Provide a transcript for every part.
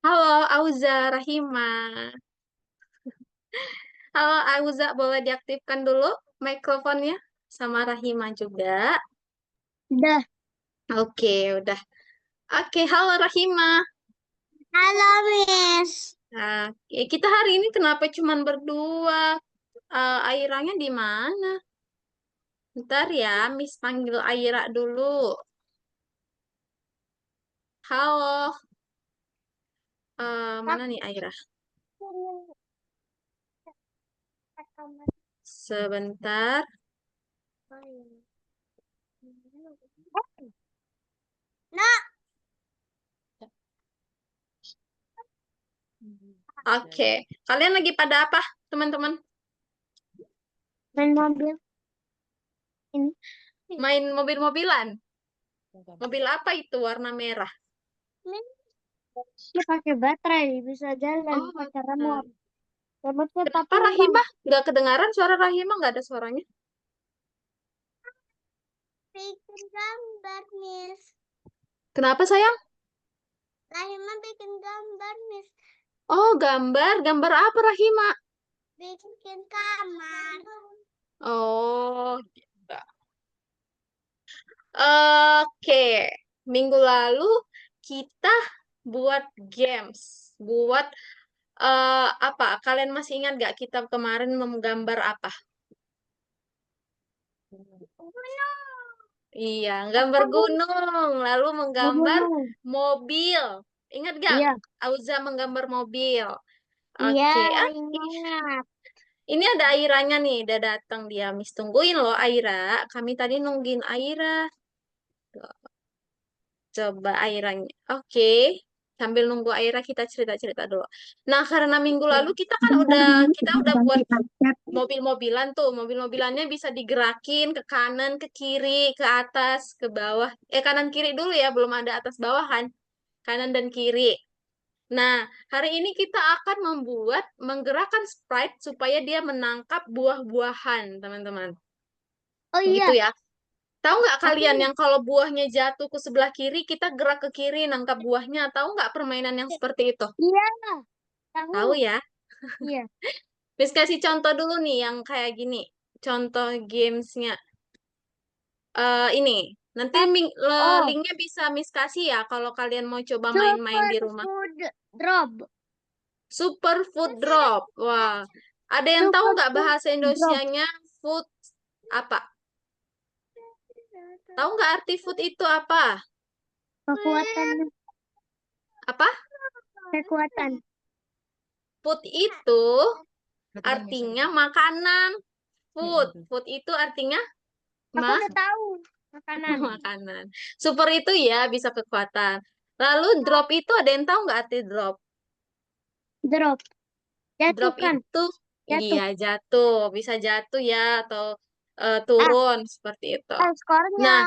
Halo, Auza Rahima. Halo, Auza, boleh diaktifkan dulu mikrofonnya sama Rahima juga. Udah. Oke, udah. Oke, halo Rahima. Halo, Miss. Nah, kita hari ini kenapa cuman berdua? Airanya di mana? Ntar ya, Miss panggil Aira dulu. Halo, mana nih Aira? Sebentar. Nak, Oke, kalian lagi pada apa, teman-teman? main mobil ini. Main mobil-mobilan? Mobil apa itu warna merah? Dia pakai baterai, bisa jalan Oh, pakai nah. remote. Remote-nya Kenapa tapi hilang. Rahimah? Nggak kedengaran suara Rahimah? Nggak ada suaranya. Bikin gambar, Miss. Kenapa sayang? Rahima bikin gambar, Miss. Oh, gambar. Gambar apa Rahimah? Bikin kamar. Oh, gitu. Oke. Minggu lalu kita buat games. Buat apa? Kalian masih ingat nggak kita kemarin menggambar apa? Iya, gambar Apa, Bu? gunung. Lalu menggambar Gunung. mobil. Ingat gak? Iya. Auza menggambar mobil. Iya, Oke, ingat. ini ada Airanya nih, udah datang dia. Miss tungguin loh Aira. Kami tadi nungguin Aira. Tuh, coba Airanya. Oke. Sambil nunggu Aira kita cerita-cerita dulu. Nah, karena minggu lalu kita udah buat mobil-mobilan tuh. Mobil-mobilannya bisa digerakin ke kanan, ke kiri, ke atas, ke bawah. Kanan kiri dulu ya, belum ada atas bawah kan. Kanan dan kiri. Nah, hari ini kita akan menggerakkan sprite supaya dia menangkap buah-buahan, teman-teman. Oh Gitu iya, ya. Tahu nggak kalian aku yang kalau buahnya jatuh ke sebelah kiri, kita gerak ke kiri nangkap buahnya? Tahu nggak permainan yang seperti itu? iya tahu. Tahu ya? Iya. Bis kasih contoh dulu nih yang kayak gini. Contoh gamesnya. Ini. Nanti Eh, oh, linknya bisa Miss kasih ya kalau kalian mau coba main-main super di rumah. food drop. Super food drop. Wah, ada yang tahu Super nggak food bahasa drop. Indonesianya food apa? Tahu nggak arti food itu apa? Kekuatan, Apa? kekuatan. Food itu artinya makanan. Food. Food itu artinya Aku udah tahu makanan. makanan. Super itu ya bisa kekuatan. Lalu drop itu ada yang tahu nggak arti drop? Drop. Jatuh Drop kan? itu iya Jatuh. jatuh, bisa jatuh ya atau Ah, turun seperti itu. skornya. Nah,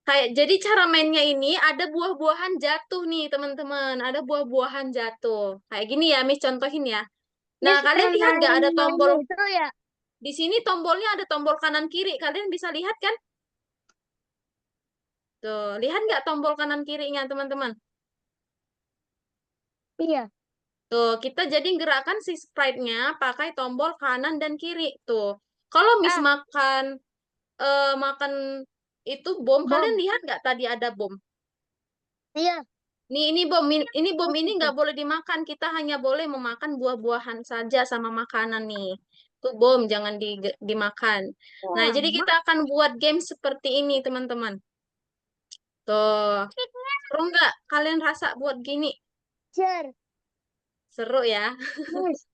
kayak jadi cara mainnya ini ada buah-buahan jatuh nih, teman-teman. Ada buah-buahan jatuh. Kayak gini ya, Miss contohin ya. Nah, Miss kalian pernah lihat nggak ada tombol mainnya itu ya? di sini tombolnya ada tombol kanan kiri. Kalian bisa lihat kan? Tuh, lihat nggak tombol kanan kirinya, teman-teman? Iya. Tuh, kita jadi gerakan si sprite-nya pakai tombol kanan dan kiri. Tuh, kalau Miss Ah, makan itu bom, kalian bom. lihat nggak tadi ada bom? Iya. Nih, ini bom Bom ini itu. nggak boleh dimakan. Kita hanya boleh memakan buah-buahan saja sama makanan nih. Tuh bom, jangan dimakan. Nah, Wah, jadi kita akan buat game seperti ini, teman-teman. Tuh, seru nggak? Kalian rasa buat gini? Cer. Seru ya? Miss.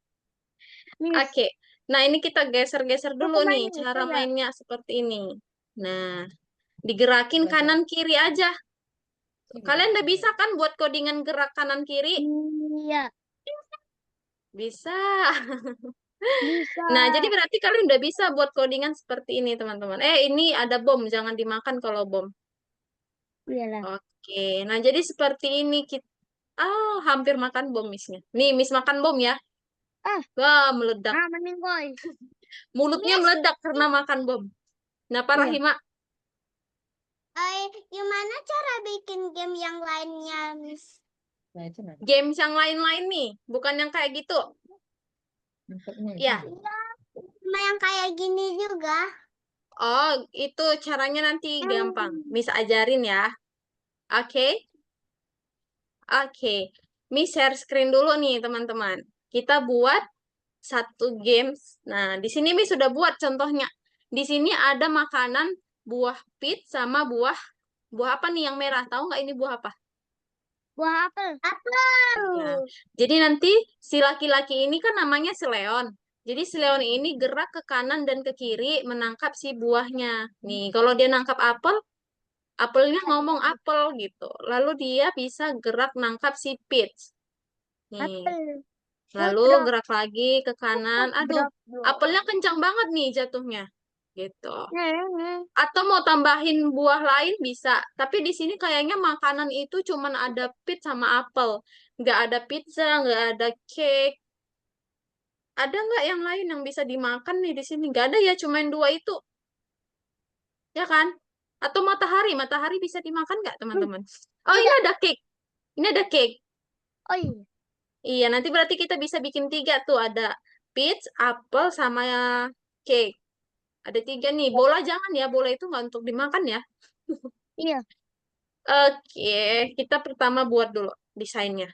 Miss. Oke. Nah, ini kita geser-geser dulu Aku nih. main itu Cara ya. mainnya seperti ini. Nah, digerakin kanan kiri aja. Kalian udah bisa kan buat codingan gerak kanan kiri? Iya. Bisa. Bisa. Nah, jadi berarti kalian udah bisa buat codingan seperti ini, teman-teman. Ini ada bom, jangan dimakan kalau bom. Iyalah. Oke. Nah, jadi seperti ini kita hampir makan bom Missnya. Nih, Miss makan bom ya. Ah, Wah, meledak. meninggoy. Mulutnya Miss. meledak karena makan bom. Nah, Pak Iya. Rahima, Gimana cara bikin game yang lainnya, Miss? Games yang lain-lain nih, bukan yang kayak gitu. Ya. Cuma yang kayak gini juga. Oh, itu caranya nanti gampang. Miss ajarin ya. Oke? Oke. Miss share screen dulu nih, teman-teman. Kita buat satu games. Nah, di sini Miss sudah buat contohnya. Di sini ada makanan buah peach sama buah apa nih yang merah? Tahu nggak ini buah apa? Buah apel. Ya. Jadi nanti si laki-laki ini kan namanya si Leon. Jadi si Leon ini gerak ke kanan dan ke kiri menangkap si buahnya. Nih, kalau dia nangkap apel, apelnya ngomong apel gitu. Lalu dia bisa gerak nangkap si peach. Nih, Apel. lalu Drop, gerak lagi ke kanan. Aduh, drop, drop. apelnya kencang banget nih jatuhnya. Gitu. Nah, Atau mau tambahin buah lain bisa. Tapi di sini kayaknya makanan itu cuman ada peach sama apel. Nggak ada pizza, nggak ada cake. Ada nggak yang lain yang bisa dimakan nih di sini? Nggak ada ya, cuman dua itu. Ya kan? Atau matahari. Matahari bisa dimakan nggak, teman-teman? Oh, ini tidak. ada cake. Ini ada cake. Oh iya. Iya, nanti berarti kita bisa bikin tiga tuh. Ada peach, apel, sama cake. Ada tiga nih. Bola jangan ya. Bola itu nggak untuk dimakan ya. Iya. Oke, kita pertama buat dulu desainnya.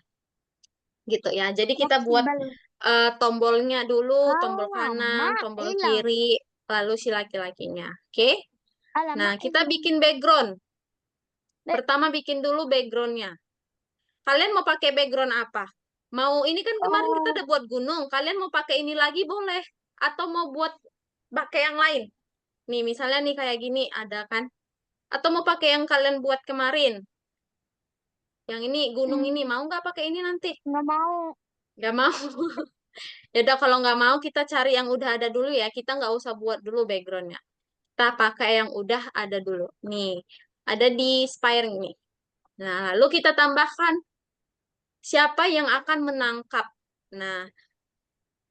Gitu ya. Jadi kita buat Fleksibel. tombolnya dulu. Tombol kanan, Alamak, tombol hilang. kiri, lalu si laki-lakinya. Oke? Nah, Alamak, kita hilang. bikin background. Be- Pertama bikin dulu backgroundnya. Kalian mau pakai background apa? Mau ini kan kemarin kita Oh, udah buat gunung. Kalian mau pakai ini lagi boleh. Atau mau buat pakai yang lain. Nih, misalnya nih kayak gini ada kan? Atau mau pakai yang kalian buat kemarin. Yang ini gunung ini mau nggak pakai ini nanti? nggak mau. Nggak mau. Ya udah kalau nggak mau kita cari yang udah ada dulu ya. Kita nggak usah buat dulu backgroundnya. Kita pakai yang udah ada dulu. Nih, ada di Spire ini. Nah, lalu kita tambahkan siapa yang akan menangkap. Nah,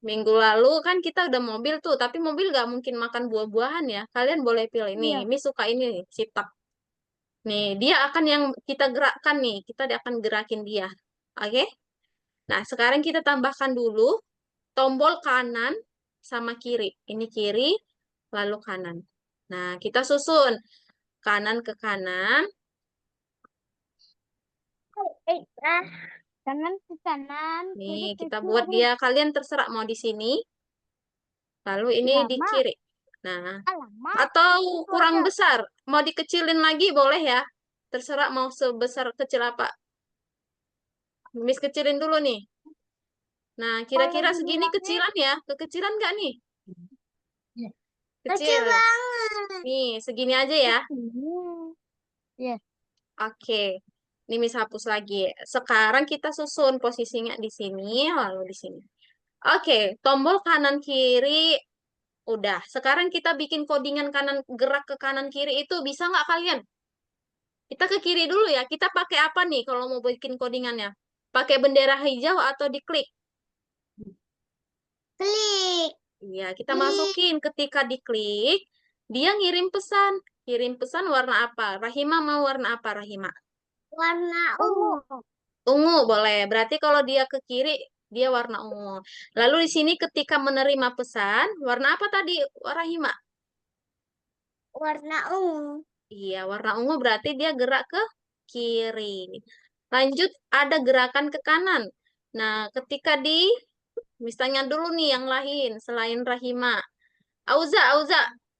minggu lalu kan kita udah mobil tuh, tapi mobil nggak mungkin makan buah-buahan ya. Kalian boleh pilih nih, Iya. ini suka ini nih, sipak. Nih, dia akan yang kita gerakkan nih, kita akan gerakin dia. Oke? Nah, sekarang kita tambahkan dulu tombol kanan sama kiri. Ini kiri, lalu kanan. Nah, kita susun kanan ke kanan. Ah, kanan ke kanan, Nih, kiri ke kita buat kiri. dia. Kalian terserah mau di sini, lalu ini di Lama, kiri. Nah, alamak. atau Itu kurang aja. besar. Mau dikecilin lagi boleh ya. Terserah mau sebesar kecil apa. Miss kecilin dulu nih. Nah, Kalau kira-kira segini dibilangnya kecilan ya. Kekecilan nggak nih? kecil Kecil. banget. Nih, segini aja ya. Ini. Ya. Oke. Ini Miss hapus lagi. Sekarang kita susun posisinya di sini, lalu di sini. Oke, tombol kanan kiri udah. Sekarang kita bikin codingan kanan, gerak ke kanan kiri itu bisa nggak kalian? Kita ke kiri dulu ya. Kita pakai apa nih kalau mau bikin codingannya? Pakai bendera hijau atau diklik? Klik. Iya, kita Klik. masukin. Ketika diklik, dia ngirim pesan. Kirim pesan warna apa? Rahima mau warna apa, Rahima? Warna ungu. Ungu boleh. Berarti kalau dia ke kiri, dia warna ungu. Lalu di sini ketika menerima pesan, warna apa tadi, Rahima? Warna ungu. Iya, warna ungu berarti dia gerak ke kiri. Lanjut, ada gerakan ke kanan. Nah, ketika misalnya dulu nih yang lain, selain Rahima. Auza,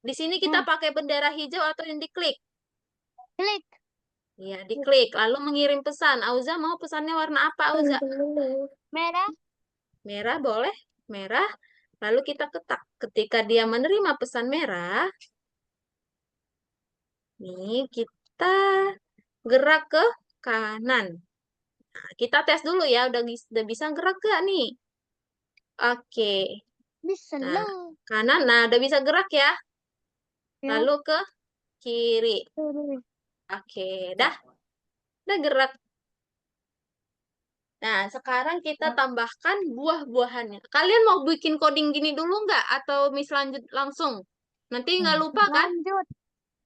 di sini kita Hmm. pakai bendera hijau atau yang diklik? Klik. Iya, diklik. Lalu mengirim pesan. Auza mau pesannya warna apa, Auza? Merah. Merah boleh? Merah. Lalu kita ketak. Ketika dia menerima pesan merah, nih kita gerak ke kanan. Nah, kita tes dulu ya, udah bisa gerak gak nih? Oke. Bisa Nah, loh. kanan. Nah, udah bisa gerak ya. Ya. Lalu ke kiri. Kiri. Oke, dah gerak. Nah, sekarang kita tambahkan buah-buahannya. Kalian mau bikin coding gini dulu nggak? Atau Miss lanjut langsung? Nanti nggak lupa kan? Lanjut.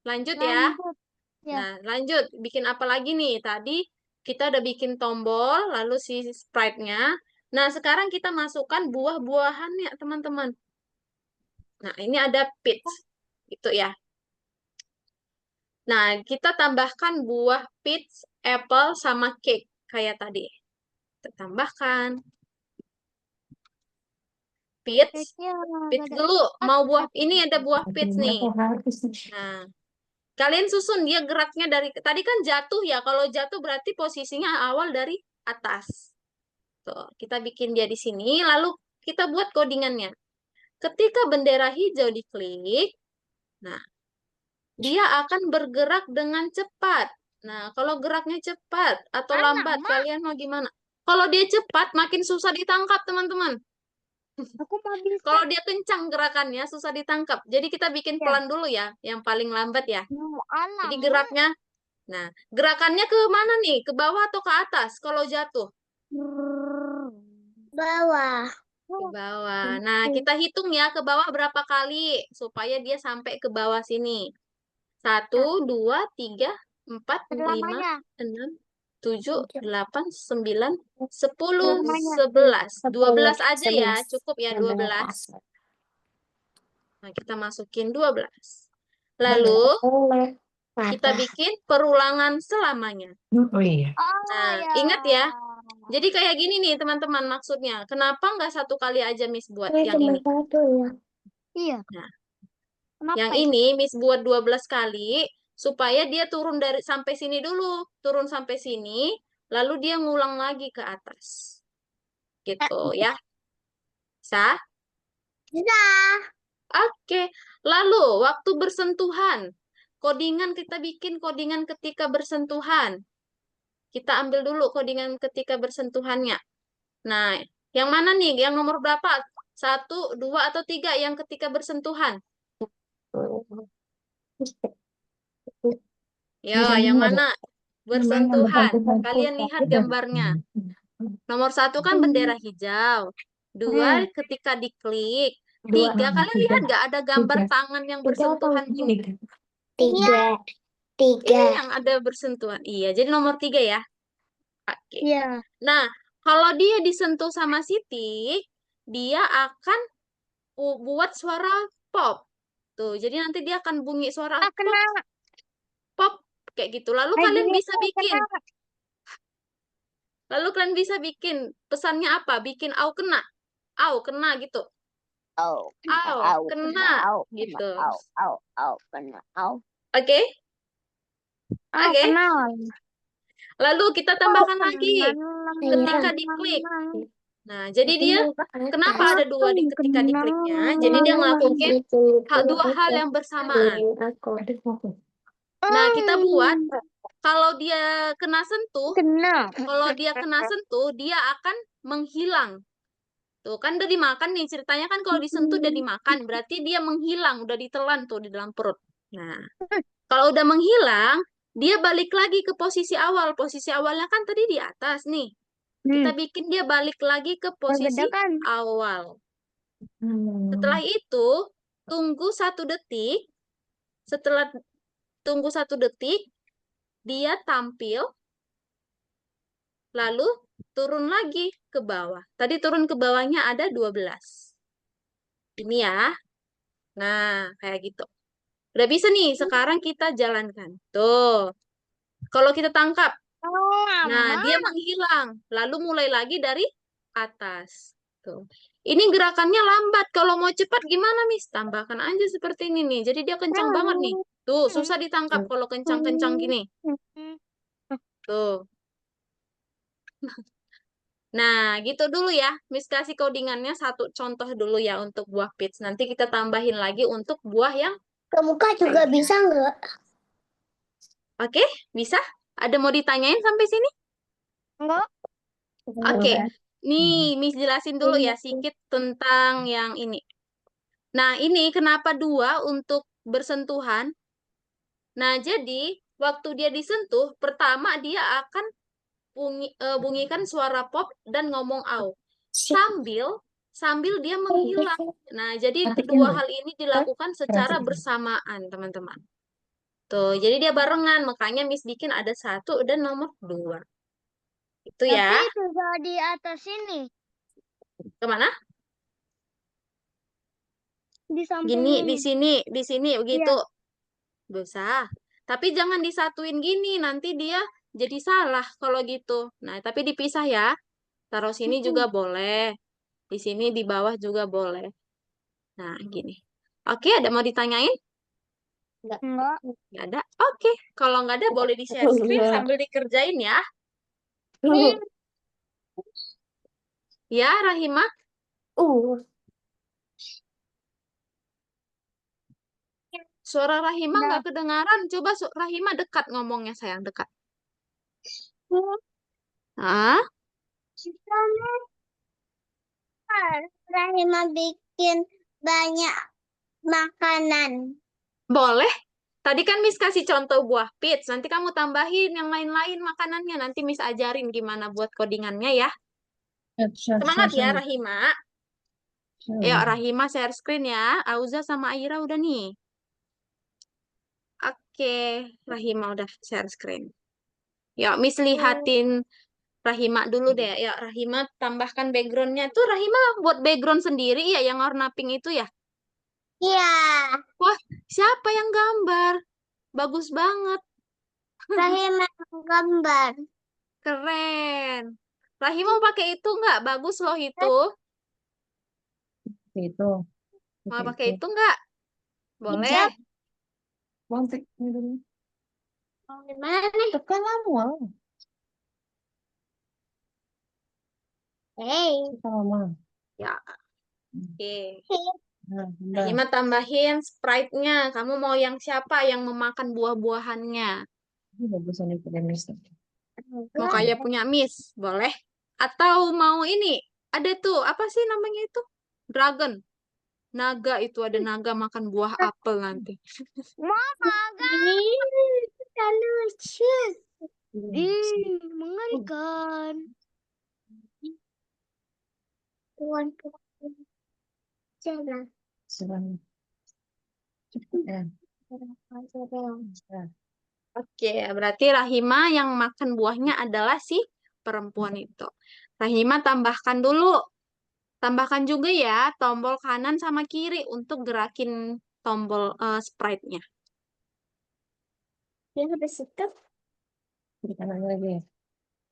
Lanjut ya. Lanjut. Ya. Nah, lanjut. Bikin apa lagi nih? Tadi kita udah bikin tombol, lalu si sprite-nya. Nah, sekarang kita masukkan buah-buahannya, teman-teman. Nah, ini ada peach. Gitu ya. Nah, kita tambahkan buah peach, apple, sama cake. Kayak tadi. Kita tambahkan peach. Kayaknya Peach gak ada. dulu. Mau buah, ini ada buah peach nih. Nah, kalian susun dia geraknya dari, tadi kan jatuh ya. Kalau jatuh berarti posisinya awal dari atas. Tuh, kita bikin dia di sini, lalu kita buat codingannya. Ketika bendera hijau diklik, nah, dia akan bergerak dengan cepat. Nah, kalau geraknya cepat atau Mana, lambat, Ma? kalian mau gimana? Kalau dia cepat, makin susah ditangkap, teman-teman. Aku mau bisa. Kalau dia kencang gerakannya, susah ditangkap. Jadi kita bikin Ya. pelan dulu ya, yang paling lambat ya. Jadi Alamu. geraknya, nah, gerakannya ke mana nih? Ke bawah atau ke atas kalau jatuh? Bawah. Ke bawah. Nah, kita hitung ya ke bawah berapa kali supaya dia sampai ke bawah sini. Satu, dua, tiga, empat, lima, Selamanya. enam, tujuh, delapan, sembilan, sepuluh, Selamanya. 11. 12 aja ya, 11, cukup ya 12. 11. Nah, kita masukin 12. Boleh, Lalu, boleh. kita Patah. bikin perulangan selamanya. Oh iya. Oh Nah, ya. ingat ya. Jadi kayak gini nih teman-teman maksudnya. Kenapa nggak satu kali aja Miss buat Ini yang cuma ini? satu ya. Iya. Nah, yang Kenapa itu? ini Miss buat 12 kali supaya dia turun dari sampai sini dulu. Turun sampai sini, lalu dia ngulang lagi ke atas. Gitu ya. Bisa? Bisa. Oke. Lalu waktu bersentuhan. Codingan kita bikin codingan ketika bersentuhan. Kita ambil dulu codingan ketika bersentuhannya. Nah, yang mana nih? Yang nomor berapa? Satu, dua, atau tiga yang ketika bersentuhan? Ya, Bisa yang ada. mana? Namanya Bersentuhan. bersentuhan Kalian kita. lihat gambarnya. Nomor satu kan bendera hijau. Dua, Hmm. ketika diklik. Dua, Tiga, kalian tiga, lihat nggak ada gambar tiga. tangan yang Tiga apa? bersentuhan gini? Tiga. Iya. Tiga. Yang ada bersentuhan. Iya, jadi nomor tiga ya. Oke. Iya. Nah, kalau dia disentuh sama Siti, dia akan buat suara pop. Tuh, jadi nanti dia akan bunyi suara Ah, pop, kena. pop, kayak gitu. Lagi itu kena. Lalu kalian bisa bikin pesannya apa? Bikin au kena gitu. Au, kena, Au, au, kena, kena au, kena, gitu. au, kena, au. Oke? Au, Oke. kena. Lalu kita Au, tambahkan kena. lagi ketika diklik. Nah, jadi Tapi dia mau ke kenapa atas. ada dua di ketika Kena. dikliknya? Jadi dia ngelakuin dua hal yang bersamaan. Aku. Nah, kita buat kalau dia kena sentuh, Kena. dia akan menghilang. Tuh, kan udah dimakan nih. Ceritanya kan kalau disentuh udah dimakan. Berarti dia menghilang. Udah ditelan tuh di dalam perut. Nah, kalau udah menghilang, dia balik lagi ke posisi awal. Posisi awalnya kan tadi di atas nih. Kita bikin dia balik lagi ke posisi Berbeda kan? awal. Hmm. Setelah itu, tunggu 1 detik. Setelah tunggu 1 detik, dia tampil. Lalu turun lagi ke bawah. Tadi turun ke bawahnya ada 12. Ini ya. Nah, kayak gitu. Udah bisa nih, sekarang kita jalankan. Tuh, kalau kita tangkap, Oh, nah lama. dia menghilang. Lalu mulai lagi dari atas. Tuh. Ini gerakannya lambat. Kalau mau cepat gimana, Miss? Tambahkan aja seperti ini nih. Jadi dia kencang banget nih. Tuh, susah ditangkap kalau kencang-kencang gini. Tuh. Nah, gitu dulu ya. Miss kasih codingannya satu contoh dulu ya untuk buah peach. Nanti kita tambahin lagi untuk buah yang Kemuka juga lainnya. bisa nggak? Oke, bisa? Ada mau ditanyain sampai sini? Enggak. Oke, nih Miss jelasin dulu ya sedikit tentang yang ini. Nah, ini kenapa dua untuk bersentuhan? Nah, jadi waktu dia disentuh, pertama dia akan bunyikan suara pop dan ngomong au. Sambil sambil dia menghilang. Nah, jadi kedua hal ini dilakukan secara bersamaan, teman-teman. Tuh, jadi dia barengan, makanya Miss bikin ada 1 dan nomor 2. Itu ya. Tapi tidak di atas ini, Kemana? di samping Gini, ini. di sini begitu. Bisa. Tapi jangan disatuin gini, nanti dia jadi salah kalau gitu. Nah, tapi dipisah ya. Taruh sini juga boleh. Di sini di bawah juga boleh. Nah, gini. Oke, ada mau ditanyain? Enggak. Enggak. Nggak ada? Oke. Kalau nggak ada, boleh di-share screen sambil dikerjain ya. Ya, Rahima. Uh, Suara Rahima Udah. nggak kedengaran. Coba Rahima dekat ngomongnya, sayang. Dekat. Ah, Rahima bikin banyak makanan. boleh. Tadi kan Miss kasih contoh buah peach. Nanti kamu tambahin yang lain-lain makanannya. Nanti Miss ajarin gimana buat codingannya ya. Semangat ya, Rahima. Yuk, Rahima share screen ya. Auza sama Aira udah nih. Oke, Rahima udah share screen. Yuk, Miss lihatin Rahima dulu deh. Yuk, Rahima tambahkan backgroundnya. Tuh, Rahima buat background sendiri ya, yang warna pink itu ya. Iya, Wah, siapa yang gambar? Bagus banget. Rahima gambar. Keren. Rahima mau pakai itu nggak? Bagus loh itu. Itu. Mau pakai itu nggak? Boleh. Hijab. Konflik dulu. Mau gimana nih? Tekan manual. Hey. Kita mama. Ya, oke. Nah, udah. Rahima tambahin Sprite-nya. Kamu mau yang siapa yang memakan buah-buahannya? Ini bagusan itu deh, Miss. Mau kayak punya Miss? Boleh. Atau mau ini? Ada tuh, apa sih namanya itu? Dragon. Naga itu, ada naga makan buah apel nanti. Mama, kan lucu. Mengerikan. Tuan, jalan. Serang. Cepet ya. Oke, berarti Rahima yang makan buahnya adalah si perempuan itu. Rahima tambahkan dulu. Tambahkan juga ya tombol kanan sama kiri untuk gerakin tombol Sprite-nya. Dia udah sikat. Di kanan lagi ya.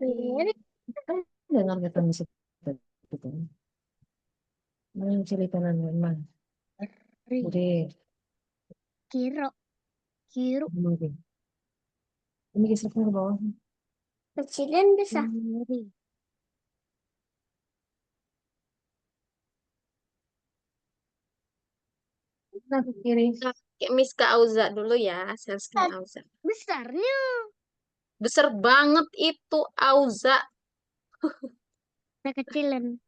Ini Dengar kata Miss. Gitu. Mana ciri kanan memang. Jadi, kiro. Kiro. mungkin. Ini geserkan ke bawah. Kecilin bisa. Nah, ke kiri. Oke, Miss ke Auza dulu ya, share screen Auza. Besarnya. Besar banget itu Auza. Saya kecilin.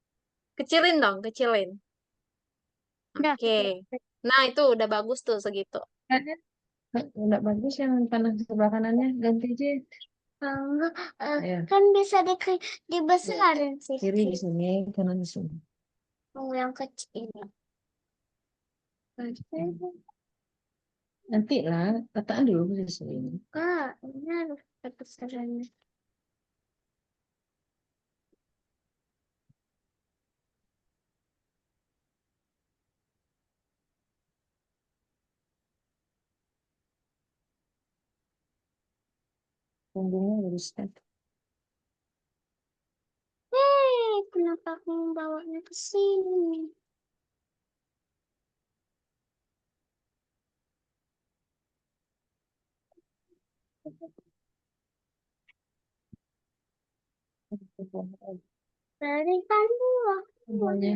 Kecilin dong, kecilin. Udah. Oke. Nah, itu udah bagus tuh segitu. Enggak bagus yang kanan sebelah kanannya. Ganti aja. Enggak, Ayo. kan bisa dibesarin sih. Kiri di sini, kanan di sini. Oh, yang kecil. Nanti lah, letakkan dulu di sini. Kak, ini harus kebesarannya. Punggungnya harus set. Hei, kenapa aku membawanya ke sini? Dari kan buah. Semuanya.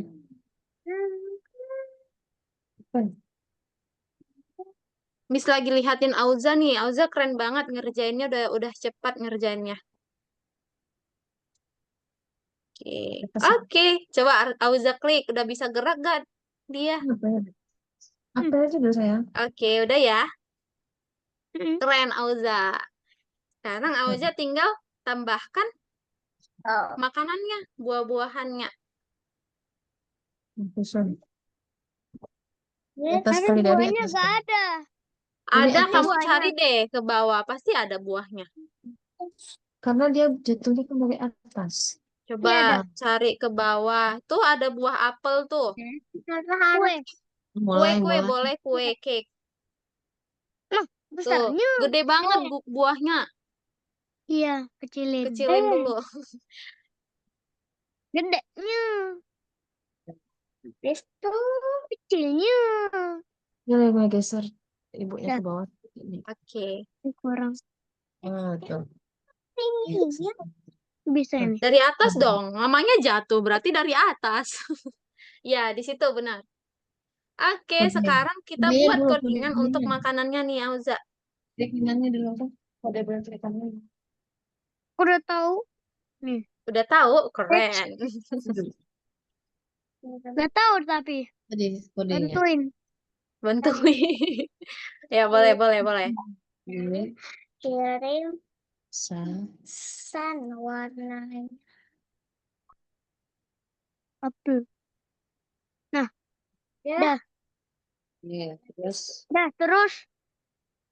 Apa? Miss lagi lihatin Auza nih. Auza keren banget ngerjainnya, udah cepat ngerjainnya. Oke. Oke, coba Auza klik, udah bisa gerak gak dia? Apa ya? Apa aja dulu sayang? Oke, udah ya. Keren Auza. Sekarang Auza tinggal tambahkan Oh. makanannya, buah-buahannya. Susun. Ya, Atas tapi kali dari buahnya atas. gak ada. Ini Ada, atas. kamu cari deh ke bawah, pasti ada buahnya. Karena dia jatuhnya kan dari atas. Coba Iya, ada. cari ke bawah. Tuh ada buah apel tuh. Kue. Mulai, Kue mulai. boleh kue cake. Loh, Tuh, besarnya. gede banget buahnya. Iya, kecilin. Kecilin dulu. Gedenya. Habis tuh. Kecilnya. Mulai geser ibunya Dah, ke bawah. Ini. Oke. kurang. Tuh. Ini bisa Tuh. ini. Dari atas dong. Namanya jatuh, berarti dari atas. Ya, di situ benar. Oke, Kode. sekarang kita Kodenya buat dulu, codingan untuk kodenya. makanannya nih, Auza. Keinginannya dulu apa? Kode berikannya. Udah tahu? Nih. Udah tahu? Keren. Udah tahu tapi. Tadi kodenya. Bantuin. Bantuin. Ya, boleh, boleh, boleh. Ini Kirim sa. sun warnanya. Apel. Nah, Ya. dah. Iya, terus. Dah, terus.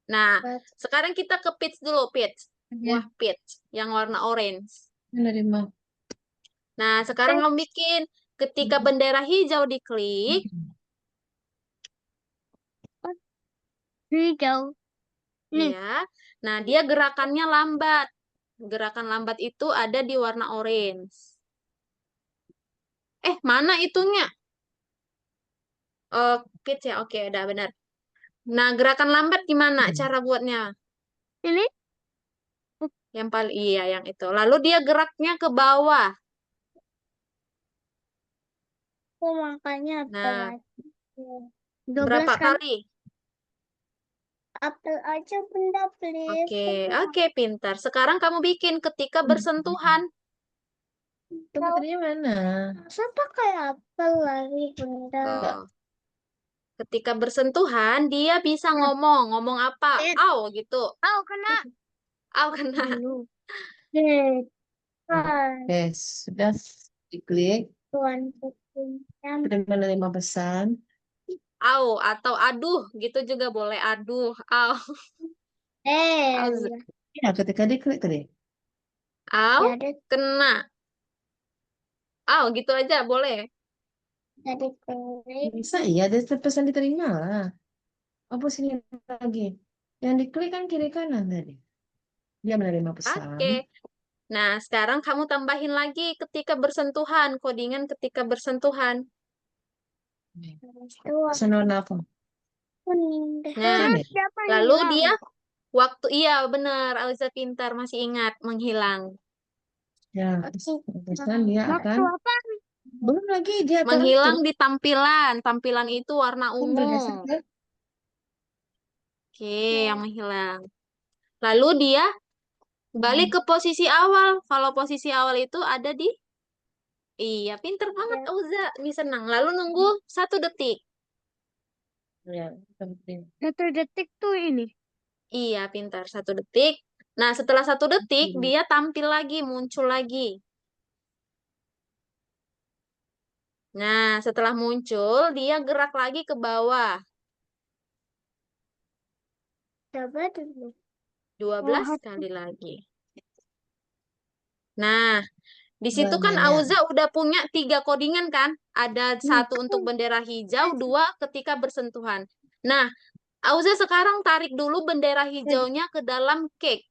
Nah, Buat sekarang kita ke peach dulu, peach. Buah peach yang warna orange. Dari mah. Nah, sekarang kamu bikin ketika bendera hijau diklik, Hijau. Nih. ya. Nah, dia gerakannya lambat. Gerakan lambat itu ada di warna orange. Mana itunya? Oh, peach ya. Oke, udah benar. Nah, gerakan lambat gimana cara buatnya? Ini. Yang paling iya yang itu. Lalu dia geraknya ke bawah. aku makannya apel Nah, aja. 12 berapa kan? kali? Apel aja bunda please. Oke, oke, pintar. Sekarang kamu bikin ketika bersentuhan. Kamu tadinya mana? Masa pakai apel lagi bunda? Tuh. Ketika bersentuhan, dia bisa ngomong apa? Au gitu. Oh, kena. Au kena. Dulu. Oke, sudah diklik. Tuan putihnya. Sudah menerima pesan. Au atau aduh gitu juga boleh. Aduh, au. Au, Ya, ketika diklik tadi. au, ya ada kena. Au gitu aja boleh. tadi klik. Bisa iya, ada pesan diterima lah. Apa sini lagi? Yang diklik kan kiri kanan tadi. Dia menerima pesan. Oke. Nah, sekarang kamu tambahin lagi ketika bersentuhan, codingan ketika bersentuhan. Habis itu Pesan warna apa? kuning deh. Nah, Ini. Siapa yang lalu hilang? dia waktu iya benar, Aliza pintar masih ingat menghilang. Ya, pesan dia Waktu akan apa? belum lagi dia Menghilang tertutup. di tampilan. Tampilan itu warna Kan ungu. bergeser ke Oke, yang menghilang. Lalu dia balik ke posisi awal. Kalau posisi awal itu ada di iya, pinter banget Auza. Bisa senang. Lalu nunggu 1 detik. ya, penting. 1 detik tuh ini. Iya, pintar. 1 detik. Nah, setelah 1 detik, dia tampil lagi, muncul lagi. Nah, setelah muncul, dia gerak lagi ke bawah. Coba dulu. 12 Wah, kali lagi. Nah, di situ kan Banyak. Auza udah punya 3 codingan kan? Ada 1 untuk bendera hijau, 2 ketika bersentuhan. Nah, Auza sekarang tarik dulu bendera hijaunya ke dalam cake.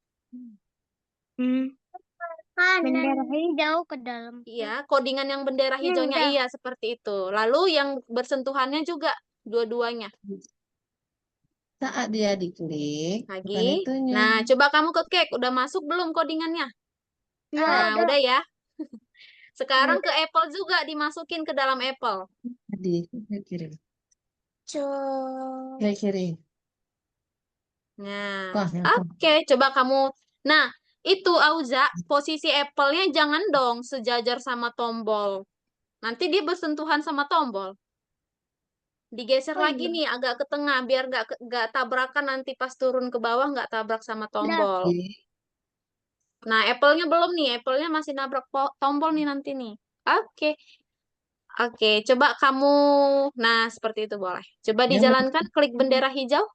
bendera hijau ke dalam. Iya, codingan yang bendera hijaunya udah. iya seperti itu. Lalu yang bersentuhannya juga dua-duanya Saat dia diklik, bukan lagi. itunya. Nah, coba kamu ke cake, udah masuk belum codingannya? Ya, Nah, udah ya. Sekarang ke apple juga dimasukin ke dalam apple. Tadi, kiri. Coba. Kiri. Nah, Wah, yang oke, coba kamu. Nah, itu Auza, posisi apple-nya jangan dong sejajar sama tombol. Nanti dia bersentuhan sama tombol. Digeser lagi nih agak ke tengah biar nggak tabrakan nanti pas turun ke bawah nggak tabrak sama tombol. Nah, apple-nya belum nih, apple-nya masih nabrak tombol nih nanti nih. Oke. Oke, coba kamu. Nah, seperti itu boleh. Coba Yang dijalankan, klik bendera hijau.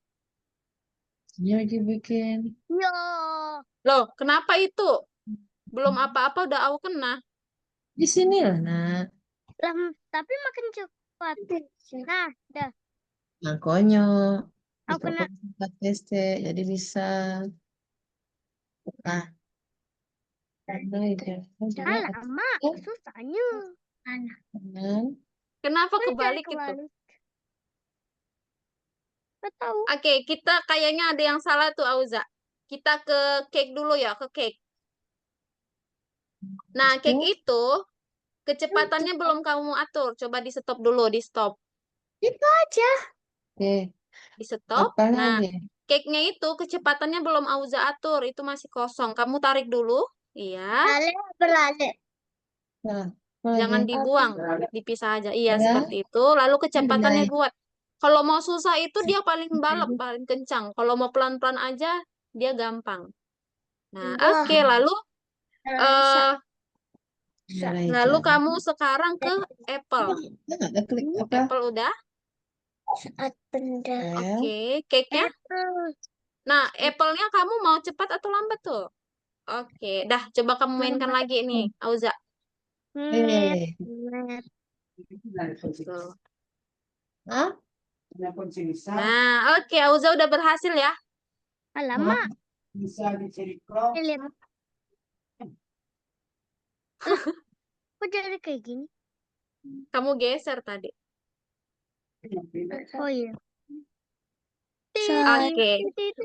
dia lagi bikin. Ya. Loh, kenapa itu? Belum apa-apa udah au kena. Di sini lah, nak. Tapi makin cepat. Nah, dah. Makanya Aku kena. diperbanyak TC, jadi bisa. Nah, karena itu juga Lama. Susahnya. kan. Kenapa Kan cari kebalik itu? kebalik. Gak tahu. Oke, kita kayaknya ada yang salah tuh, Auza. Kita ke cake dulu ya, ke cake. Nah, cake itu kecepatannya belum kamu atur. Coba di stop dulu, di stop. Itu aja. Oke, Di stop. apa Nah, lagi? cake-nya itu kecepatannya belum Auza atur. Itu masih kosong. Kamu tarik dulu. Iya. Ale berale. Nah, apa lagi? Jangan dibuang. Dipisah aja. Iya, Ya, seperti itu. Lalu kecepatannya naik. buat. Kalau mau susah itu dia paling balap, paling kencang. Kalau mau pelan-pelan aja, dia gampang. Nah, Wah. oke. Lalu eh Merah lalu hijau. kamu sekarang ke apple. Nah, ada klik apa? Apple udah? Saat benda. Ya. Oke, cake-nya. Nah, apple-nya kamu mau cepat atau lambat tuh? Oke, dah coba kamu mainkan lagi nih, Auza. Net. Eh, Net. Tuh. Hah? Nah, oke, Auza udah berhasil ya. Lama. Bisa diceriklok. Lihat. Kok jadi kayak gini? Kamu geser tadi. Oh iya. Oke.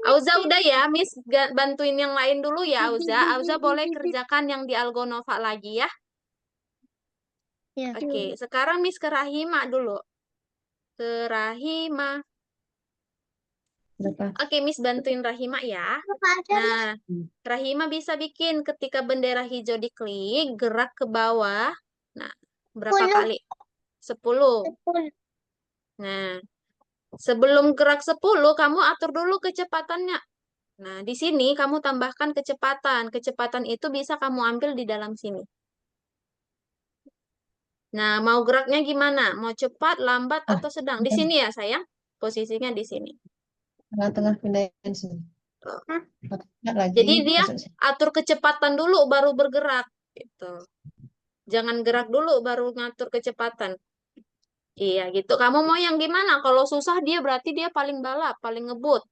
Auza udah ya, Miss bantuin yang lain dulu ya, Auza. Auza boleh kerjakan yang di Algonova lagi ya. Ya. Oke, sekarang Miss ke Rahima dulu. Ke Rahima. Berapa? Oke, Miss bantuin Rahima ya. Nah, Rahima bisa bikin ketika bendera hijau diklik, gerak ke bawah. Nah, berapa 10. kali? 10. Nah, sebelum gerak 10, kamu atur dulu kecepatannya. Nah, di sini kamu tambahkan kecepatan. Kecepatan itu bisa kamu ambil di dalam sini. Nah, mau geraknya gimana? Mau cepat, lambat, Ah, atau sedang? Di sini ya, sayang. Posisinya di sini. tengah-tengah pindahin sini. Lihat lagi. Jadi dia Masuk sini. atur kecepatan dulu baru bergerak. Gitu. Jangan gerak dulu baru ngatur kecepatan. Iya gitu. Kamu mau yang gimana? Kalau susah dia berarti dia paling balap, paling ngebut.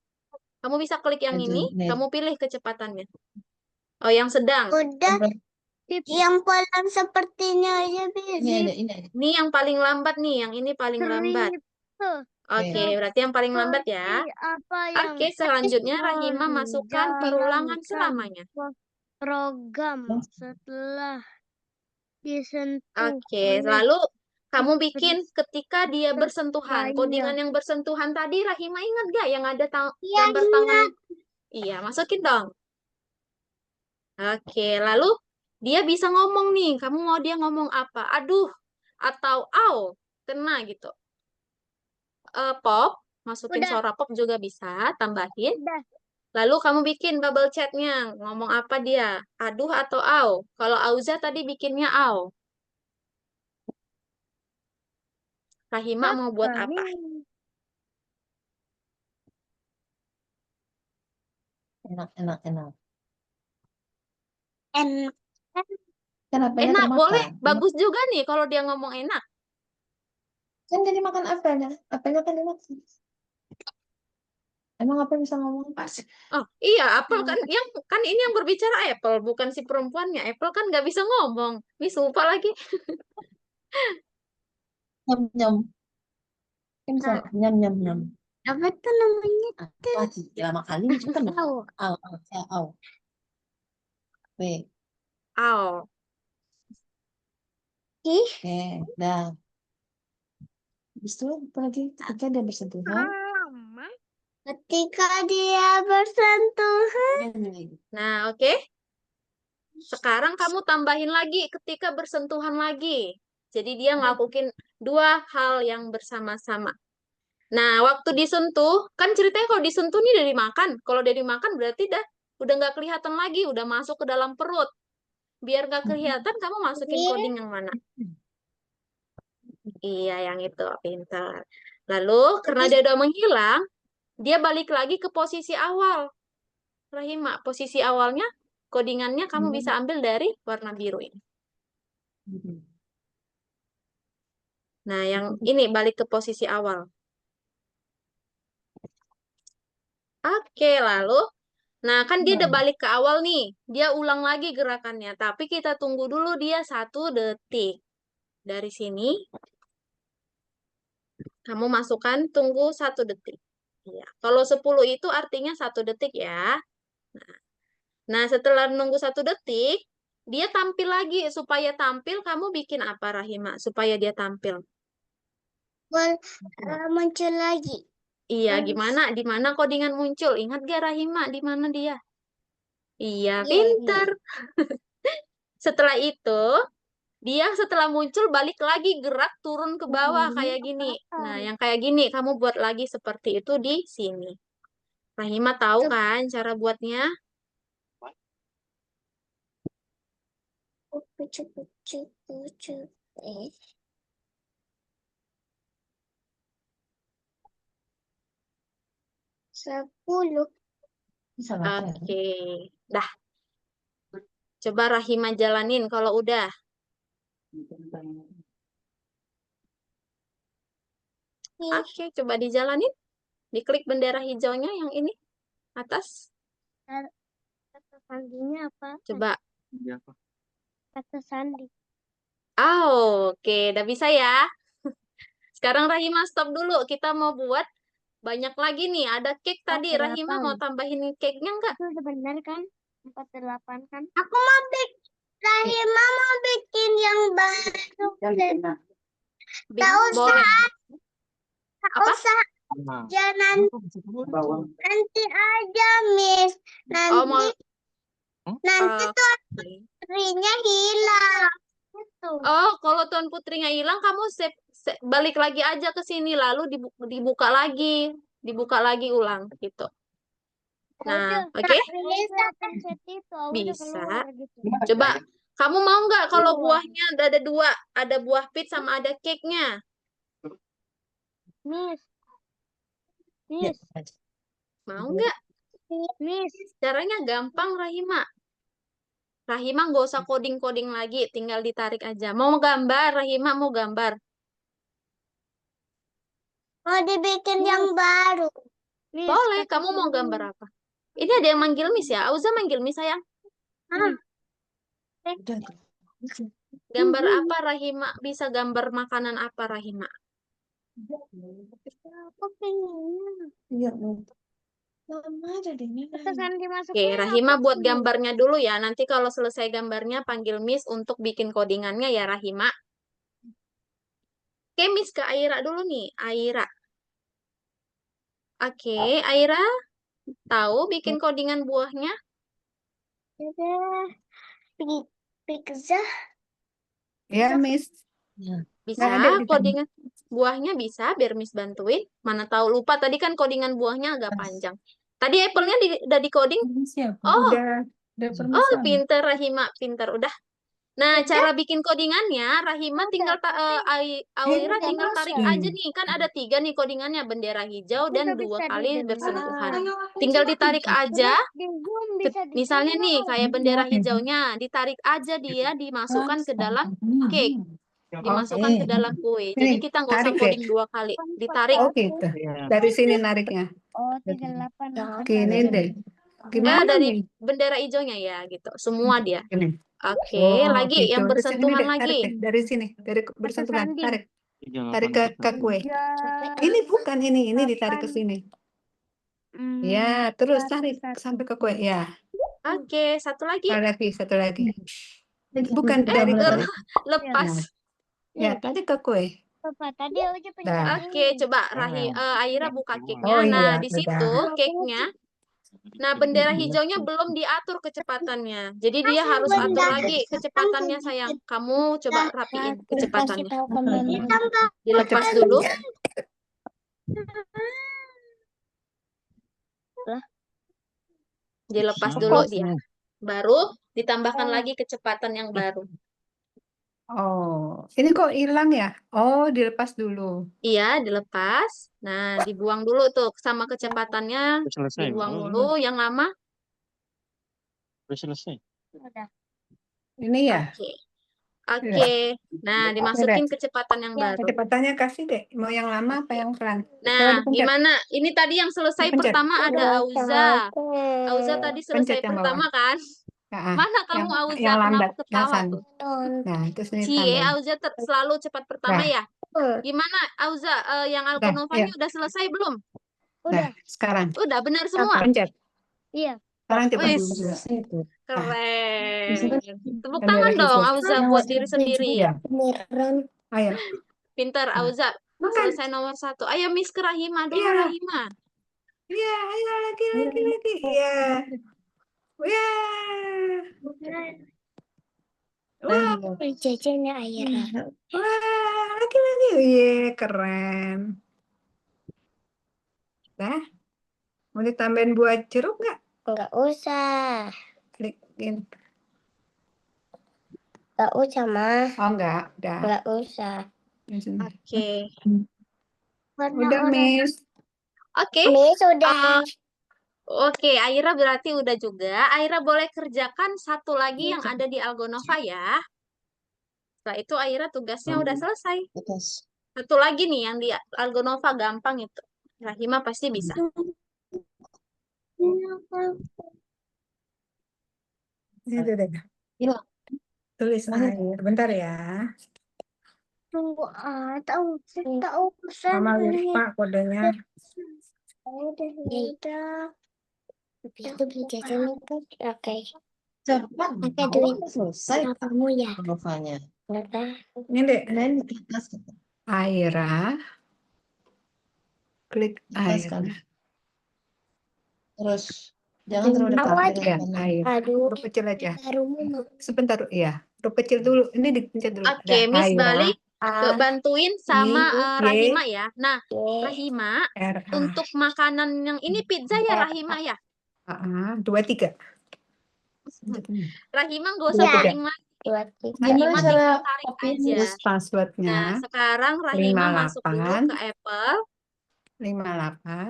Kamu bisa klik yang Maju. ini, Nih. kamu pilih kecepatannya. Oh, yang sedang. Udah. Yang pelan sepertinya aja Ini bisa. ada, ini ada. Ini yang paling lambat nih, yang ini paling lambat. Oke, berarti yang paling lambat ya. Apa yang Oke, selanjutnya Rahima masukkan perulangan menjalankan selamanya. program setelah disentuh Oke, oleh lalu kamu bikin ketika dia bersentuhan. Saya. Codingan yang bersentuhan tadi, Rahima ingat gak yang ada Iya, gambar tangan? Iya, masukin dong. Oke, lalu dia bisa ngomong nih. Kamu mau dia ngomong apa? Aduh, atau au, kena gitu. Pop, masukin Udah. suara pop juga bisa, tambahin. Udah. Lalu kamu bikin bubble chatnya, ngomong apa dia? Aduh atau au? Kalau Auza tadi bikinnya au. Rahima mau buat apa? Enak, enak, enak. Enak. Kan apelnya Enak, termakan. boleh. Bagus juga nih kalau dia ngomong enak. Kan jadi makan apelnya. Apelnya kan dimakan. Emang apel bisa ngomong? Oh iya, Apple kan ini yang berbicara Apple, bukan si perempuannya. Apple kan nggak bisa ngomong. Wis lupa lagi. Nyam, nyam. Kan bisa nyam, nyam, nyam. Apa tuh namanya? Apa sih? Lama kali itu kan au, au, au, au. B. Au. Oke, dah. Habis itu apa lagi? Ketika dia bersentuhan. Ketika dia bersentuhan. Nah, oke. Sekarang kamu tambahin lagi ketika bersentuhan lagi. Jadi dia ngelakuin dua hal yang bersama-sama. Nah, waktu disentuh, kan ceritanya kalau disentuh nih dari makan. Kalau dari makan berarti udah nggak kelihatan lagi, udah masuk ke dalam perut. Biar nggak kelihatan, kamu masukin coding yang mana? Iya, yang itu. Pintar. Lalu, karena dia udah menghilang, dia balik lagi ke posisi awal. Rahima, posisi awalnya Codingannya kamu bisa ambil dari warna biru ini. Nah, yang ini balik ke posisi awal. Oke, lalu, nah kan dia udah balik ke awal nih. Dia ulang lagi gerakannya, tapi kita tunggu dulu dia 1 detik. Dari sini, kamu masukkan tunggu 1 detik. Iya. Kalau 10 itu artinya 1 detik ya. Nah, setelah nunggu 1 detik, dia tampil lagi. Supaya tampil, kamu bikin apa, Rahima? Supaya dia tampil. Muncul lagi. Iya, gimana? Di mana codingan muncul? Ingat gak, Rahima? Di mana dia? Iya, pinter. Setelah itu, dia setelah muncul balik lagi gerak turun ke bawah kayak gini. Nah, yang kayak gini kamu buat lagi seperti itu di sini. Rahima tahu kan cara buatnya? Sepuluh. Oke. Dah. Coba Rahima jalanin kalau udah. Oke, coba dijalanin. Diklik bendera hijaunya yang ini atas. Kata sandinya apa? Coba. Kata sandi. Oke, udah bisa ya. Sekarang Rahima stop dulu. Kita mau buat banyak lagi nih. Ada cake tadi. Rahima mau tambahin cake-nya enggak? Itu udah benar kan? 48 kan? Aku mau bikin. Rahima mau bikin yang baru. Tahu Boleh. Apa? usah jangan nanti aja, Miss. Oh, mau. Nanti tuh putrinya hilang. Gitu. Oh, kalau Tuan Putrinya hilang, kamu balik lagi aja ke sini, lalu dibuka lagi ulang gitu. Nah, oke? Bisa. Coba, kamu mau nggak kalau buahnya ada 2, ada buah peach sama ada cake-nya? Miss. Mau nggak? Miss. Caranya gampang, Rahima. Rahima nggak usah coding-coding lagi, tinggal ditarik aja. Mau gambar, Rahima mau gambar. Mau dibikin yang baru. Boleh, kamu mau gambar apa? Ini ada yang manggil Miss ya? Auza manggil Miss sayang. Gambar apa Rahima? Bisa gambar makanan apa Rahima? Aku pengennya. Iya, lama ada di mana? Pesan Oke, dimasuknya Rahima apa buat sih? gambarnya dulu ya. Nanti kalau selesai gambarnya panggil Miss untuk bikin codingannya ya Rahima. Oke, Miss ke Aira dulu nih. Aira. Oke, Aira tahu bikin codingan buahnya? Udah. Pizza. Ya, Miss. Bisa, Nggak ada di sana. codingan buahnya bisa, biar Miss bantuin. Mana tahu lupa, tadi kan codingan buahnya agak panjang. Tadi apple-nya udah di coding? Siapa? Oh, Udah oh permasalahan. pinter Rahima, pinter. Udah. Nah, cara bikin codingannya, Rahima tinggal, Aira tinggal tarik aja nih. Kan ada 3 nih codingannya, bendera hijau dan 2 kali bersentuhan. Tinggal ditarik aja. Di Zoom bisa di Misalnya nih, kayak bendera hijaunya, ditarik aja dia, dimasukkan ke dalam cake. Dimasukkan ke dalam kue. Jadi Ini, kita nggak usah tarik deh. coding 2 kali. Ditarik. Oh gitu. Dari sini nariknya. Oh, 38. Gini deh. Gimana Dari nih? bendera hijaunya ya, gitu. Semua dia. Gini. Oke, Oh, lagi gitu. yang Terus ini bersentuhan deh, tarik lagi. deh. Dari sini. Dari bersentuhan. sandi. Tarik. Tarik ke kue. Ini bukan ini ditarik ke sini. Ya, terus tarik sampai ke kue. Ya, Oke, satu lagi. satu lagi. Bukan dari kue. Lepas. Ya, tarik ke kue. Bapak, tadi aja punya Nah. Oke, coba Aira buka cake-nya. Oh Nah, iya, di udah. situ cake-nya. Nah, bendera hijaunya belum diatur kecepatannya. Jadi dia harus atur lagi kecepatannya, sayang. Kamu coba rapiin kecepatannya. Dilepas dulu. Dilepas dulu dia. Baru ditambahkan lagi kecepatan yang baru. Oh, ini kok hilang ya? Oh, dilepas dulu. Iya, dilepas. Nah, dibuang dulu tuh sama kecepatannya. Dibuang dulu yang lama. Udah selesai. Udah. Ini ya. Oke. Oke. Nah, dimasukin kecepatan yang baru. Kecepatannya kasih deh. Mau yang lama apa yang pelan? Coba Nah, dipencet. gimana? Ini tadi yang selesai Dipencet. pertama ada Auza. Auza Oke. tadi selesai Pencet yang bawah. pertama kan? Ah, Mana kamu yang Auza? yang Kenapa lambat, yang ketawa san. tuh? Nah, terus ini Cie, tambahin. Auza selalu cepat pertama Nah, ya? Gimana Auza? Yang udah, Algonovanya ya. udah selesai belum? Nah, sekarang Udah benar semua? pencet. Iya. Sekarang coba. Wis, Itu. keren. Tepuk Kan tangan biar dong khusus. Auza buat diri sendiri. Iya. Beneran. Ayo. Pinter Nah, Auza. makan. Selesai nomor 1. Ayo Miss ke Rahima dulu, Iya. Rahima. Iya, ayo lagi. Iya. Iya. Wah, Jajannya Aira. wah, lagi. Iya, keren. Dah, mau ditambahin buah jeruk nggak? Enggak usah. Klikin. Enggak usah, mah. Oh, enggak. Udah. Enggak usah. Oke. Udah, Miss. Oke. Ini sudah. Oke, Aira berarti udah juga. Aira boleh kerjakan satu lagi yang ada di Algonova ya. Setelah itu Aira tugasnya udah selesai. Satu lagi nih yang di Algonova gampang itu. Rahima pasti bisa. Ini udah. Iya. Tulis air. Bentar ya. Tunggu, tahu Mama lupa kodenya. Udah. Itu beli jajan kan? Oke. Cepat. Pakai duit. Selesai Kamu ya. Novanya. Udah. Ini deh. Main di atas. Aira. Klik Atas air. kan. Terus jangan terlalu dekat Awas. dengan Ya, kanan. air. Aduh. Huruf kecil aja. Barumu. Sebentar, ya. Huruf kecil dulu. Ini dipencet dulu. Oke, Dah, Miss Aira. balik ke bantuin sama I, Y, Rahima ya. Nah, Oke. Rahima R, A. untuk makanan yang ini pizza ya Rahima ya. 2, 3. Rahima nggak usah Ya. coding lagi. Dua, tiga. Rahima Gimana cara tinggal tarik copy-nya? aja. Terus passwordnya Nah, sekarang Rahima masuk dulu 58. ke Apple. 58.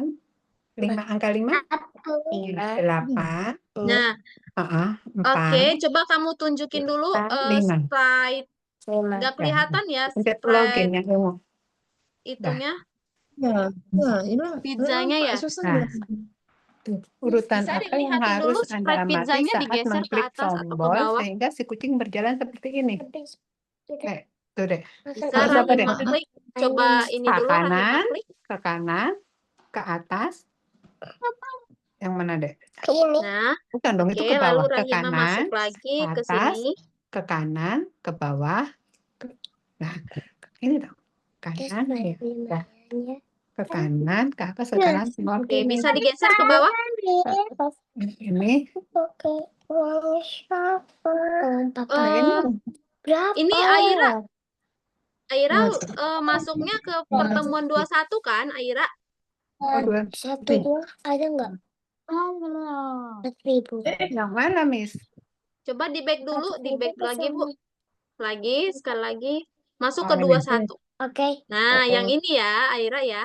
5, angka 5. Lima. 8. Nah, 4. oke, coba kamu tunjukin dulu 5. slide. Lima. Nggak kelihatan ya Pencet slide login yang kamu. itunya, Ya, ini pizzanya ya. susah. Nah. Tuh, urutan Bisa apa yang dilihatin harus dulu Anda spread amati pizzanya saat digeser ke mengklik atas atau ke tombol bawah. sehingga si kucing berjalan seperti ini. Tuh deh. Bisa Terus apa deh? Rahima klik. Coba ini Ke dulu Rahima kanan, klik. ke kanan, ke atas. Yang mana deh? Ke ini. Nah, Bukan dong, itu oke, ke lalu bawah. Ke Rahima kanan, masuk lagi ke ke atas, sini. ke kanan, ke bawah. Nah, ini dong. Kanan, ya. Nah, ke kanan, ke atas, ke kanan. Oke, bisa digeser ke bawah. Ini. Oke. Uang siapa? Papa. Eh, Berapa? ini Aira masuknya ke pertemuan 21 kan, Aira? Satu dua ada nggak? Halo. 4.000. Yang mana, Miss? Coba di back dulu, di back lagi, Bu. Lagi, sekali lagi. Masuk Oh, ke ini. 21. Oke. Nah, yang ini ya, Aira ya.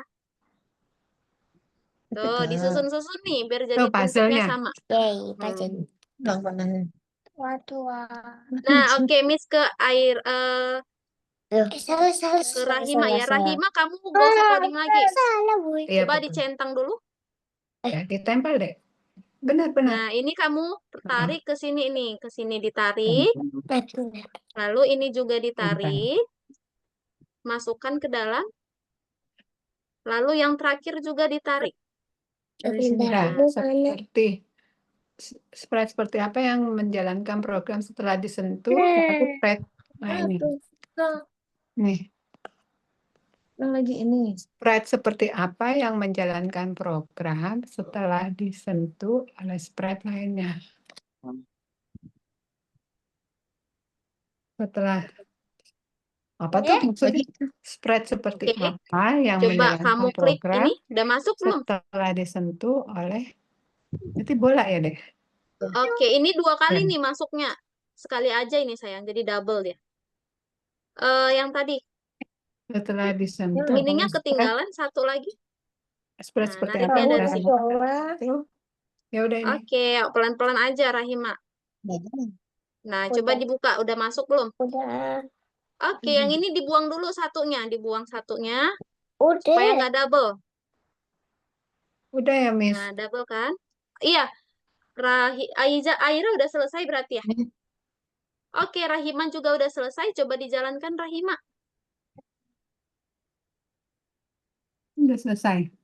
Tuh, disusun-susun nih, biar jadi Tuh, bentuknya puzzle-nya. sama. Yay, pajen. Waduh. Nah, oke, Miss ke air Salah. ke Rahima ya. Rahima, kamu gak usah coding lagi. Salah, Bu. Iya, Coba betul. dicentang dulu. Ya, ditempel deh. Benar-benar. Nah, ini kamu tarik ke sini nih, ke sini ditarik. Lalu ini juga ditarik. Masukkan ke dalam. Lalu yang terakhir juga ditarik. Nah, seperti apa yang menjalankan program setelah disentuh lalu spread. Nah, ini. Nih, Lagi ini. spread seperti apa yang menjalankan program setelah disentuh oleh spread lainnya. Setelah apa tuh maksudnya? Spread seperti Oke. apa yang Coba menjalankan kamu klik program ini. Udah masuk belum? setelah disentuh oleh itu bola ya deh. Oke, ini 2 kali nih masuknya. Sekali aja ini sayang, jadi double ya. Yang tadi, Setelah disentuh ininya oleh spread, ketinggalan satu lagi. spread Nah, seperti nariknya apa? dari sini. Ya udah ini. Oke, pelan-pelan aja Rahima. Nggak jangan. Nah, coba Udah. dibuka. Udah masuk belum? Udah. Oke, yang ini dibuang dulu satunya. Dibuang satunya Udah. supaya nggak double. Udah ya, Miss. Nah, double kan? Iya, Aira udah selesai berarti ya? Oke, Rahima juga udah selesai. Coba dijalankan, Rahima. Udah selesai.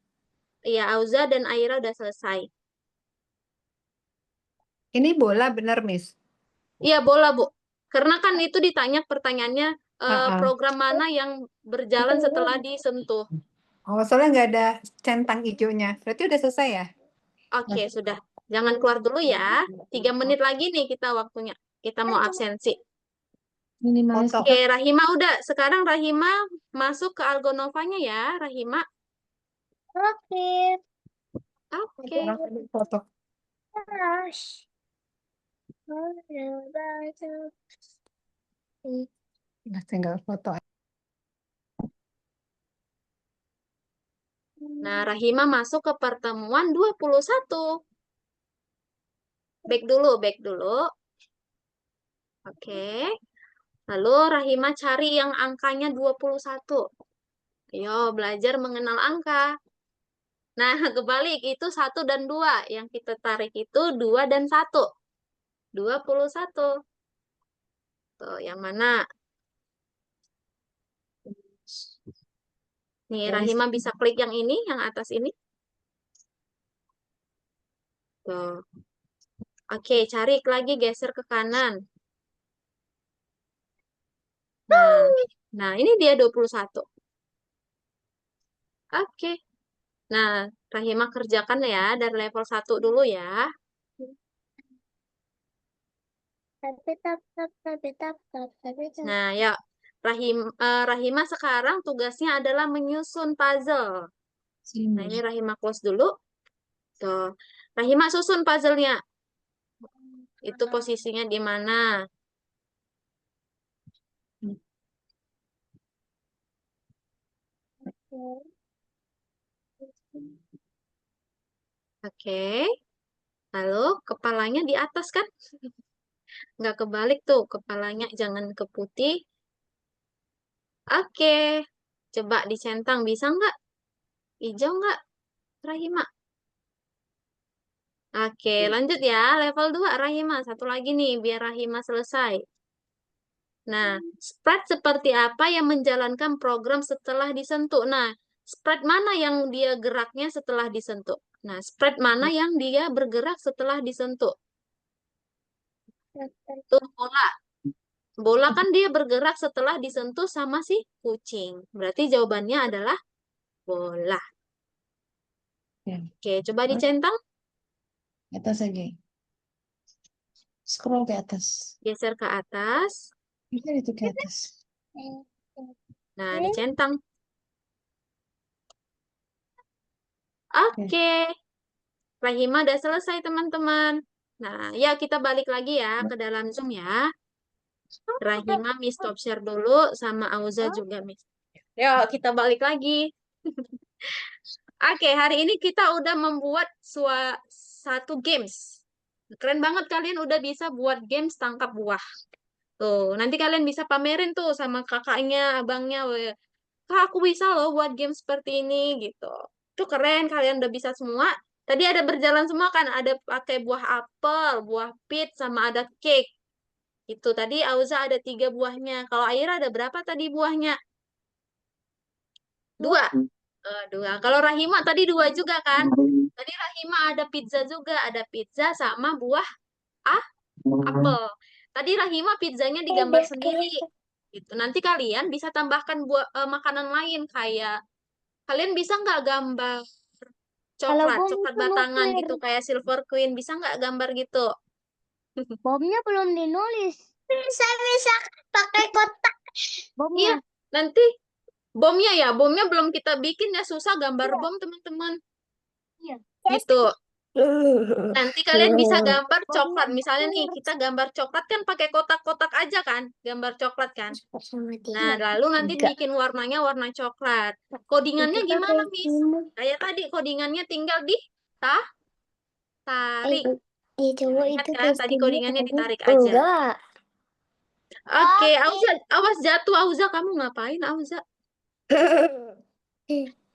Iya, Auza dan Aira udah selesai. Ini bola bener, Miss. Iya, bola, Bu. Karena kan itu ditanya pertanyaannya, Ah, ah. program mana yang berjalan setelah disentuh. Oh, soalnya nggak ada centang hijaunya. Berarti udah selesai ya? Oke, sudah. Jangan keluar dulu ya. 3 menit lagi nih kita waktunya. Kita mau absensi. Minimalis Foto. Oke, Rahima udah. Sekarang Rahima masuk ke Algonovanya ya, Rahima. Oke. Oke. Foto. Terus. Nah, tinggal foto. Nah, Rahima masuk ke pertemuan 21. Back dulu. Oke. Lalu Rahima cari yang angkanya 21. Ayo, belajar mengenal angka. Nah, kebalik. Itu 1 dan 2. Yang kita tarik itu 2 dan 1. 21. Tuh, yang mana? Nih, Rahima bisa klik yang ini, yang atas ini. Tuh. Oke, cari lagi, geser ke kanan. Nah, ini dia 21. Oke. Nah, Rahima kerjakan ya dari level 1 dulu ya. Nah, ya. Rahima sekarang tugasnya adalah menyusun puzzle. Nah, ini Rahima close dulu. Tuh. Rahima susun puzzle-nya. Itu posisinya di mana? Oke. Lalu kepalanya di atas kan? Nggak kebalik tuh. Kepalanya jangan ke putih. Oke. Coba dicentang. Bisa nggak? Hijau nggak, Rahima? Oke, lanjut ya. Level 2, Rahima. Satu lagi nih, biar Rahima selesai. Nah, sprite seperti apa yang menjalankan program setelah disentuh? Nah, sprite mana yang dia geraknya setelah disentuh? Nah, sprite mana yang dia bergerak setelah disentuh? Tuh, bola. Bola kan dia bergerak setelah disentuh sama si kucing. Berarti jawabannya adalah bola. Ya. Oke, coba dicentang. Atas lagi. Scroll ke atas. Geser ke atas. Bisa itu ke atas. Nah, dicentang. Oke. Rahima udah selesai, teman-teman. Nah, ya kita balik lagi ya ke dalam Zoom ya. Rahima Miss stop share dulu, sama Auza juga Miss. Ya, kita balik lagi. Oke, hari ini kita udah membuat satu games. Keren banget kalian udah bisa buat games tangkap buah. Tuh, nanti kalian bisa pamerin tuh sama kakaknya, abangnya. Kak, aku bisa loh buat game seperti ini gitu. Itu keren, kalian udah bisa semua. Tadi ada berjalan semua kan, ada pakai buah apel, buah peach, sama ada cake. Itu tadi Auza ada 3 buahnya. Kalau Aira ada berapa tadi buahnya? 2. 2. Kalau Rahima tadi 2 juga kan? Tadi Rahima ada pizza juga, ada pizza sama buah apel. Tadi Rahima pizzanya digambar sendiri. Gitu. Nanti kalian bisa tambahkan makanan lain kayak kalian bisa nggak gambar coklat batangan gitu kayak Silver Queen, bisa nggak gambar gitu? Bomnya belum dinulis. Bisa pakai kotak. Iya, nanti bomnya belum kita bikin ya, susah gambar bom teman-teman. Iya. Gitu. Nanti kalian bisa gambar coklat. Misalnya nih, kita gambar coklat kan pakai kotak-kotak aja kan, gambar coklat kan. Nah, lalu nanti bikin warnanya warna coklat. Codingannya gimana, Miss? Kayak tadi codingannya tinggal di tarik. Ya cowok Ingat itu kan, tadi testimoni codingannya apa? ditarik aja. Enggak. Oke, Auza, awas jatuh Auza. Kamu ngapain Auza?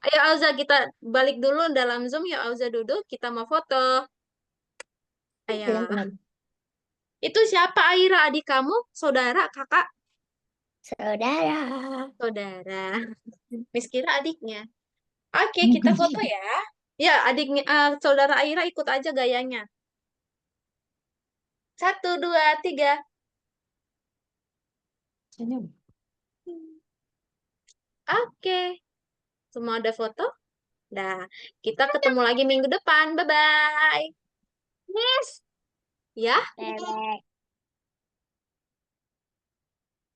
Ayo Auza, kita balik dulu dalam Zoom ya. Auza duduk, kita mau foto. Ayo. Pelan-pelan. Itu siapa Aira? Adik kamu? Saudara? Kakak? Saudara. Saudara. Miss kira adiknya. Oke, kita foto ya. Ya, adiknya, saudara Aira ikut aja gayanya. 1, 2, 3. Senyum. Oke. Semua ada foto? Dah, kita ketemu lagi minggu depan. Bye-bye. Miss. Ya. Bebek.